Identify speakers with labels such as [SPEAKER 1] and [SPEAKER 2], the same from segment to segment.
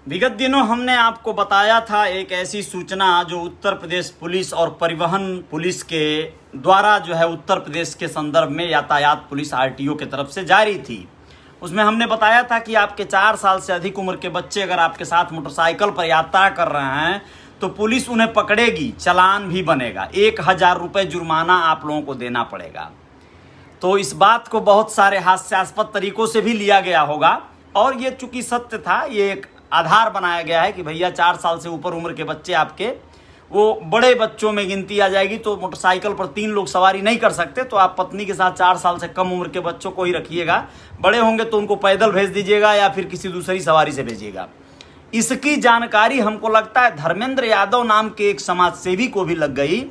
[SPEAKER 1] विगत दिनों हमने आपको बताया था एक ऐसी सूचना जो उत्तर प्रदेश पुलिस और परिवहन पुलिस के द्वारा जो है उत्तर प्रदेश के संदर्भ में यातायात पुलिस आरटीओ की तरफ से जारी थी। उसमें हमने बताया था कि आपके 4 साल से अधिक उम्र के बच्चे अगर आपके साथ मोटरसाइकिल पर यात्रा कर रहे हैं तो पुलिस उन्हें पकड़ेगी, चालान भी बनेगा, 1000 रुपये जुर्माना आप लोगों को देना पड़ेगा। तो इस बात को बहुत सारे हास्यास्पद तरीकों से भी लिया गया होगा और ये चूंकि सत्य था, ये एक आधार बनाया गया है कि भैया 4 साल से ऊपर उम्र के बच्चे आपके वो बड़े बच्चों में गिनती आ जाएगी, तो मोटरसाइकिल पर 3 लोग सवारी नहीं कर सकते, तो आप पत्नी के साथ 4 साल से कम उम्र के बच्चों को ही रखिएगा, बड़े होंगे तो उनको पैदल भेज दीजिएगा या फिर किसी दूसरी सवारी से भेजिएगा। इसकी जानकारी हमको लगता है धर्मेंद्र यादव नाम के एक समाजसेवी को भी लग गई।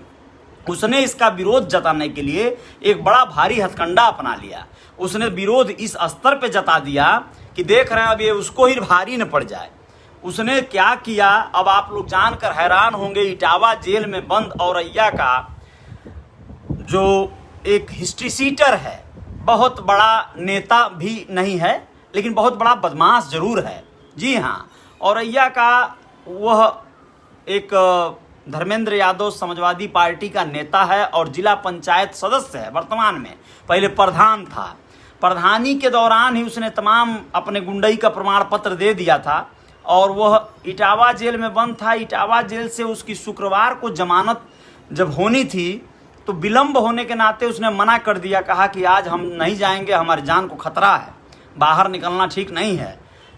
[SPEAKER 1] उसने इसका विरोध जताने के लिए एक बड़ा भारी हथकंडा अपना लिया। उसने विरोध इस स्तर पे जता दिया कि देख रहे हैं अब ये उसको ही भारी न पड़ जाए। उसने क्या किया अब आप लोग जानकर हैरान होंगे। इटावा जेल में बंद औरैया का जो एक हिस्ट्री सीटर है, बहुत बड़ा नेता भी नहीं है लेकिन बहुत बड़ा बदमाश जरूर है। जी हाँ, औरैया का वह एक धर्मेंद्र यादव समाजवादी पार्टी का नेता है और जिला पंचायत सदस्य है वर्तमान में, पहले प्रधान था। प्रधानी के दौरान ही उसने तमाम अपने गुंडई का प्रमाण पत्र दे दिया था और वह इटावा जेल में बंद था। इटावा जेल से उसकी शुक्रवार को जमानत जब होनी थी तो विलंब होने के नाते उसने मना कर दिया, कहा कि आज हम नहीं जाएंगे, हमारी जान को खतरा है, बाहर निकलना ठीक नहीं है।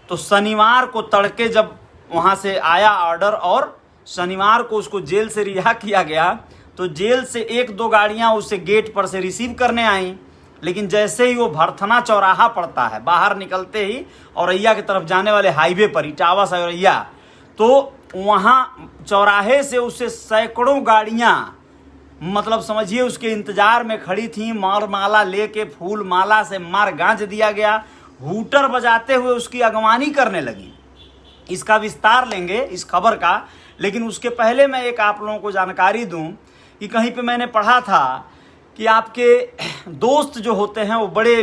[SPEAKER 1] तो शनिवार को तड़के जब वहाँ से आया ऑर्डर और शनिवार को उसको जेल से रिहा किया गया तो जेल से 1-2 गाड़ियाँ उसे गेट पर से रिसीव करने आईं, लेकिन जैसे ही वो भरथना चौराहा पड़ता है, बाहर निकलते ही औरैया की तरफ जाने वाले हाईवे पर इटावा से औरैया, तो वहाँ चौराहे से उसे सैकड़ों गाड़ियाँ मतलब समझिए उसके इंतजार में खड़ी थीं। मार माला लेके फूल माला से मार गांज दिया गया, हूटर बजाते हुए उसकी अगवानी करने लगी। इसका विस्तार लेंगे इस खबर का, लेकिन उसके पहले मैं एक आप लोगों को जानकारी दूं कि कहीं पे मैंने पढ़ा था कि आपके दोस्त जो होते हैं वो बड़े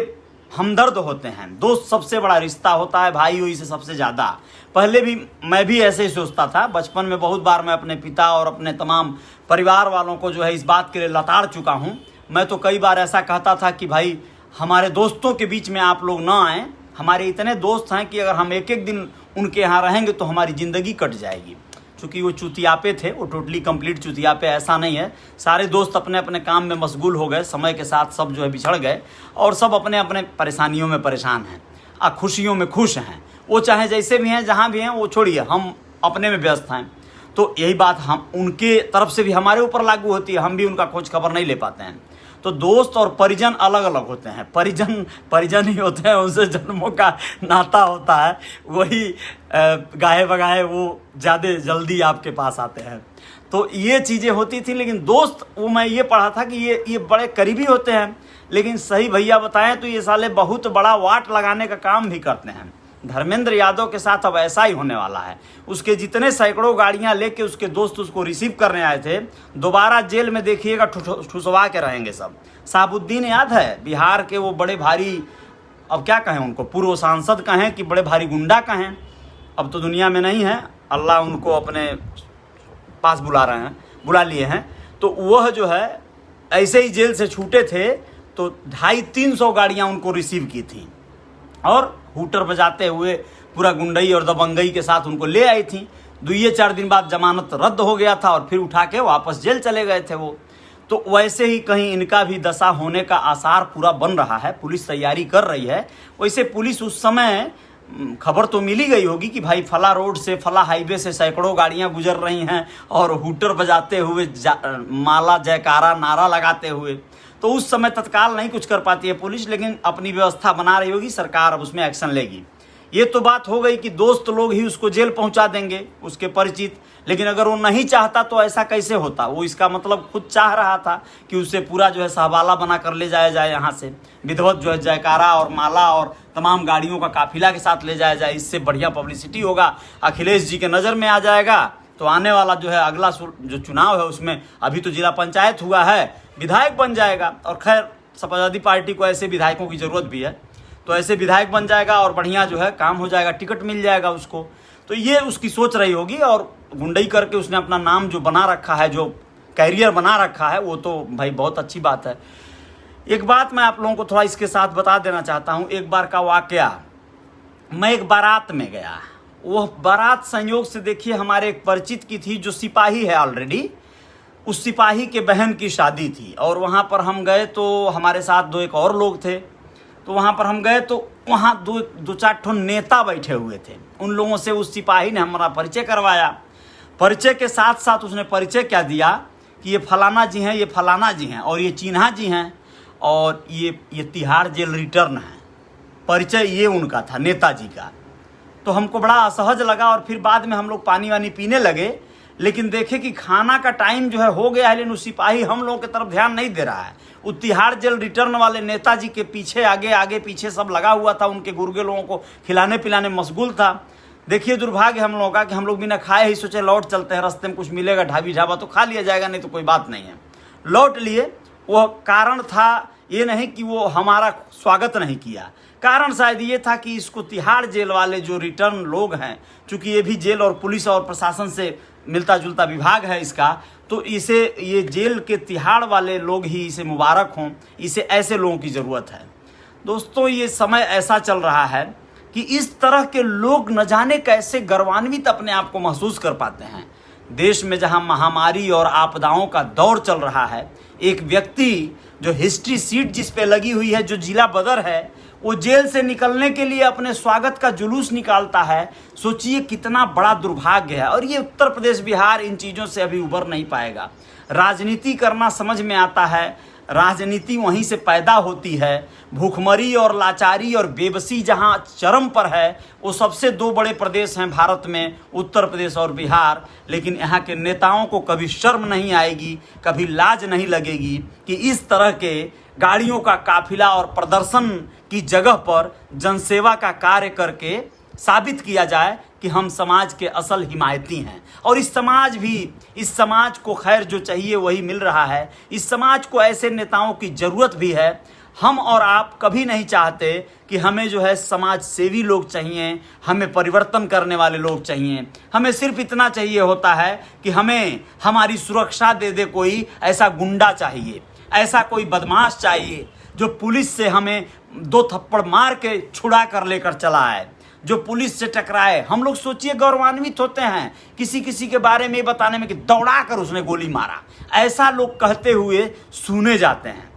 [SPEAKER 1] हमदर्द होते हैं। दोस्त सबसे बड़ा रिश्ता होता है, भाई हुई से सबसे ज़्यादा। पहले भी मैं भी ऐसे ही सोचता था, बचपन में बहुत बार मैं अपने पिता और अपने तमाम परिवार वालों को जो है इस बात के लिए लताड़ चुका हूँ। मैं तो कई बार ऐसा कहता था कि भाई हमारे दोस्तों के बीच में आप लोग ना आएँ, हमारे इतने दोस्त हैं कि अगर हम एक दिन उनके यहाँ रहेंगे तो हमारी ज़िंदगी कट जाएगी। चूँकि वो चुतियापे थे, वो टोटली कंप्लीट चुतियापे ऐसा नहीं है, सारे दोस्त अपने अपने काम में मशगूल हो गए, समय के साथ सब जो है बिछड़ गए और सब अपने अपने परेशानियों में परेशान हैं, खुशियों में खुश हैं। वो चाहे जैसे भी हैं, जहाँ भी हैं, वो छोड़िए, हम अपने में व्यस्त हैं। तो यही बात हम उनके तरफ से भी हमारे ऊपर लागू होती है, हम भी उनका खोज खबर नहीं ले पाते हैं। तो दोस्त और परिजन अलग अलग होते हैं। परिजन ही होते हैं, उनसे जन्मों का नाता होता है, वही गाहे बगाहे वो ज़्यादा जल्दी आपके पास आते हैं। तो ये चीज़ें होती थी। लेकिन दोस्त वो मैं ये पढ़ा था कि ये बड़े करीबी होते हैं, लेकिन सही भैया बताएं तो ये साले बहुत बड़ा वाट लगाने का काम भी करते हैं। धर्मेंद्र यादव के साथ अब ऐसा ही होने वाला है। उसके जितने सैकड़ों गाड़ियां लेके उसके दोस्त उसको रिसीव करने आए थे, दोबारा जेल में देखिएगा ठुसवा के रहेंगे सब। साबुद्दीन याद है, बिहार के वो बड़े भारी, अब क्या कहें उनको, पूर्व सांसद कहें कि बड़े भारी गुंडा कहें, अब तो दुनिया में नहीं है, अल्लाह उनको अपने पास बुला लिए हैं। तो वह जो है ऐसे ही जेल से छूटे थे तो 250-300 गाड़ियाँ उनको रिसीव की थी और हूटर बजाते हुए पूरा गुंडई और दबंगई के साथ उनको ले आई थी। 2-4 दिन बाद जमानत रद्द हो गया था और फिर उठा के वापस जेल चले गए थे वो। तो वैसे ही कहीं इनका भी दशा होने का आसार पूरा बन रहा है, पुलिस तैयारी कर रही है। वैसे पुलिस उस समय खबर तो मिली गई होगी कि भाई फला रोड से, फला हाईवे से सैकड़ों गाड़ियां गुजर रही हैं और हूटर बजाते हुए, माला जयकारा नारा लगाते हुए, तो उस समय तत्काल नहीं कुछ कर पाती है पुलिस, लेकिन अपनी व्यवस्था बना रही होगी सरकार, अब उसमें एक्शन लेगी। ये तो बात हो गई कि दोस्त लोग ही उसको जेल पहुंचा देंगे, उसके परिचित। लेकिन अगर वो नहीं चाहता तो ऐसा कैसे होता? वो इसका मतलब खुद चाह रहा था कि उसे पूरा जो है सहबाला बना कर ले जाया जाए, यहाँ से विधिवत जो है जयकारा और माला और तमाम गाड़ियों का काफिला के साथ ले जाया जाए। इससे बढ़िया पब्लिसिटी होगा, अखिलेश जी के नज़र में आ जाएगा। तो आने वाला जो है अगला जो चुनाव है उसमें, अभी तो जिला पंचायत हुआ है, विधायक बन जाएगा। और खैर समाजवादी पार्टी को ऐसे विधायकों की ज़रूरत भी है। तो ऐसे विधायक बन जाएगा और बढ़िया जो है काम हो जाएगा, टिकट मिल जाएगा उसको। तो ये उसकी सोच रही होगी और गुंडई करके उसने अपना नाम जो बना रखा है, जो कैरियर बना रखा है, वो तो भाई बहुत अच्छी बात है। एक बात मैं आप लोगों को थोड़ा इसके साथ बता देना चाहता हूँ। एक बार का वाकया, मैं एक बारात में गया। वो बारात संयोग से देखिए हमारे एक परिचित की थी जो सिपाही है ऑलरेडी। उस सिपाही के बहन की शादी थी और वहाँ पर हम गए तो हमारे साथ दो एक और लोग थे। तो वहाँ पर हम गए तो वहाँ दो चार ठो नेता बैठे हुए थे। उन लोगों से उस सिपाही ने हमारा परिचय करवाया। परिचय के साथ साथ उसने परिचय क्या दिया कि ये फलाना जी हैं, ये फलाना जी हैं और ये चिन्हा जी हैं और ये तिहाड़ जेल रिटर्न है। परिचय ये उनका था, नेताजी का। तो हमको बड़ा असहज लगा और फिर बाद में हम लोग पानी वानी पीने लगे। लेकिन देखे कि खाना का टाइम जो है हो गया है, लेकिन उस सिपाही हम लोगों की तरफ ध्यान नहीं दे रहा है। वो तिहाड़ जेल रिटर्न वाले नेताजी के पीछे आगे पीछे सब लगा हुआ था, उनके गुर्गे लोगों को खिलाने पिलाने मशगूल था। देखिए दुर्भाग्य हम लोगों का कि हम लोग बिना खाए ही सोचे लौट चलते हैं, रास्ते में कुछ मिलेगा ढाबी ढाबा तो खा लिया जाएगा, नहीं तो कोई बात नहीं है। लौट लिए। वो कारण था ये नहीं कि वो हमारा स्वागत नहीं किया, कारण शायद ये था कि इसको तिहाड़ जेल वाले जो रिटर्न लोग हैं, चूँकि ये भी जेल और पुलिस और प्रशासन से मिलता जुलता विभाग है इसका, तो इसे ये जेल के तिहाड़ वाले लोग ही इसे मुबारक हों, इसे ऐसे लोगों की ज़रूरत है। दोस्तों ये समय ऐसा चल रहा है कि इस तरह के लोग न जाने कैसे गर्वान्वित अपने आप को महसूस कर पाते हैं। देश में जहां महामारी और आपदाओं का दौर चल रहा है, एक व्यक्ति जो हिस्ट्री सीट जिस पे लगी हुई है, जो जिला बदर है, वो जेल से निकलने के लिए अपने स्वागत का जुलूस निकालता है। सोचिए कितना बड़ा दुर्भाग्य है। और ये उत्तर प्रदेश बिहार इन चीज़ों से अभी उबर नहीं पाएगा। राजनीति करना समझ में आता है, राजनीति वहीं से पैदा होती है। भूखमरी और लाचारी और बेबसी जहां चरम पर है, वो सबसे दो बड़े प्रदेश हैं भारत में, उत्तर प्रदेश और बिहार। लेकिन यहाँ के नेताओं को कभी शर्म नहीं आएगी, कभी लाज नहीं लगेगी कि इस तरह के गाड़ियों का काफिला और प्रदर्शन की जगह पर जनसेवा का कार्य करके साबित किया जाए कि हम समाज के असल हिमायती हैं। और इस समाज को खैर जो चाहिए वही मिल रहा है। इस समाज को ऐसे नेताओं की ज़रूरत भी है। हम और आप कभी नहीं चाहते कि हमें जो है समाज सेवी लोग चाहिए, हमें परिवर्तन करने वाले लोग चाहिए। हमें सिर्फ इतना चाहिए होता है कि हमें हमारी सुरक्षा दे दे कोई ऐसा गुंडा चाहिए, ऐसा कोई बदमाश चाहिए जो पुलिस से हमें दो थप्पड़ मार के छुड़ा कर लेकर चला आए, जो पुलिस से टकराए। हम लोग सोचिए गौरवान्वित होते हैं किसी के बारे में बताने में कि दौड़ा कर उसने गोली मारा, ऐसा लोग कहते हुए सुने जाते हैं।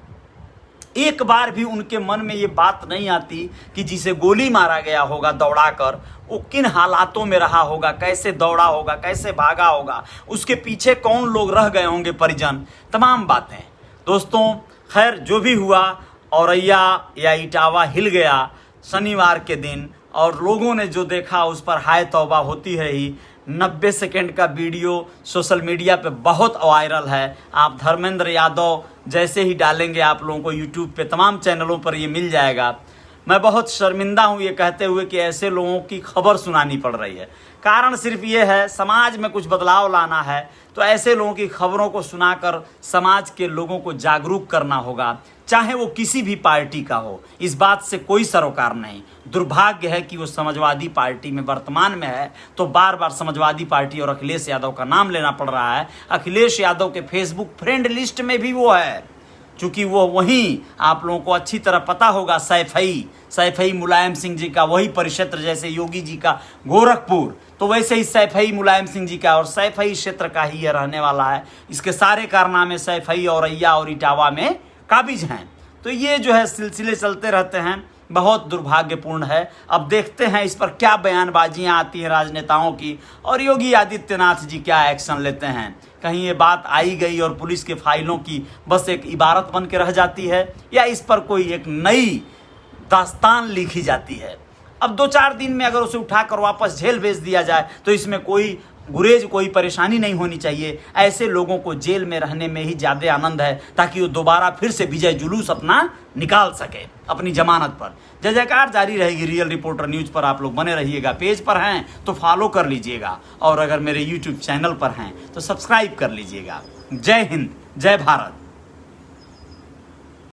[SPEAKER 1] एक बार भी उनके मन में ये बात नहीं आती कि जिसे गोली मारा गया होगा दौड़ाकर, वो किन हालातों में रहा होगा, कैसे दौड़ा होगा, कैसे भागा होगा, उसके पीछे कौन लोग रह गए होंगे, परिजन, तमाम बातें। दोस्तों खैर जो भी हुआ, औरैया या इटावा हिल गया शनिवार के दिन और लोगों ने जो देखा उस पर हाय तौबा होती है ही। 90 सेकेंड का वीडियो सोशल मीडिया पे बहुत वायरल है। आप धर्मेंद्र यादव जैसे ही डालेंगे आप लोगों को यूट्यूब पे तमाम चैनलों पर ये मिल जाएगा। मैं बहुत शर्मिंदा हूँ ये कहते हुए कि ऐसे लोगों की खबर सुनानी पड़ रही है। कारण सिर्फ ये है, समाज में कुछ बदलाव लाना है तो ऐसे लोगों की खबरों को सुनाकर समाज के लोगों को जागरूक करना होगा, चाहे वो किसी भी पार्टी का हो। इस बात से कोई सरोकार नहीं। दुर्भाग्य है कि वो समाजवादी पार्टी में वर्तमान में है तो बार बार समाजवादी पार्टी और अखिलेश यादव का नाम लेना पड़ रहा है। अखिलेश यादव के फेसबुक फ्रेंड लिस्ट में भी वो है, चूँकि वो वहीं आप लोगों को अच्छी तरह पता होगा सैफई मुलायम सिंह जी का वही परिक्षेत्र, जैसे योगी जी का गोरखपुर, तो वैसे ही सैफई मुलायम सिंह जी का और सैफई क्षेत्र का ही ये रहने वाला है। इसके सारे कारनामे सैफई औरैया और इटावा में काबिज हैं। तो ये जो है सिलसिले चलते रहते हैं, बहुत दुर्भाग्यपूर्ण है। अब देखते हैं इस पर क्या बयानबाजियां आती हैं राजनेताओं की और योगी आदित्यनाथ जी क्या एक्शन लेते हैं। कहीं ये बात आई गई और पुलिस के फाइलों की बस एक इबारत बन के रह जाती है या इस पर कोई एक नई दास्तान लिखी जाती है। अब 2-4 दिन में अगर उसे उठाकर वापस जेल भेज दिया जाए तो इसमें कोई गुरेज, कोई परेशानी नहीं होनी चाहिए। ऐसे लोगों को जेल में रहने में ही ज़्यादा आनंद है ताकि वो दोबारा फिर से विजय जुलूस अपना निकाल सके अपनी जमानत पर। जय जयकार जारी रहेगी। रियल रिपोर्टर न्यूज़ पर आप लोग बने रहिएगा। पेज पर हैं तो फॉलो कर लीजिएगा और अगर मेरे यूट्यूब चैनल पर हैं तो सब्सक्राइब कर लीजिएगा। जय हिंद, जय भारत।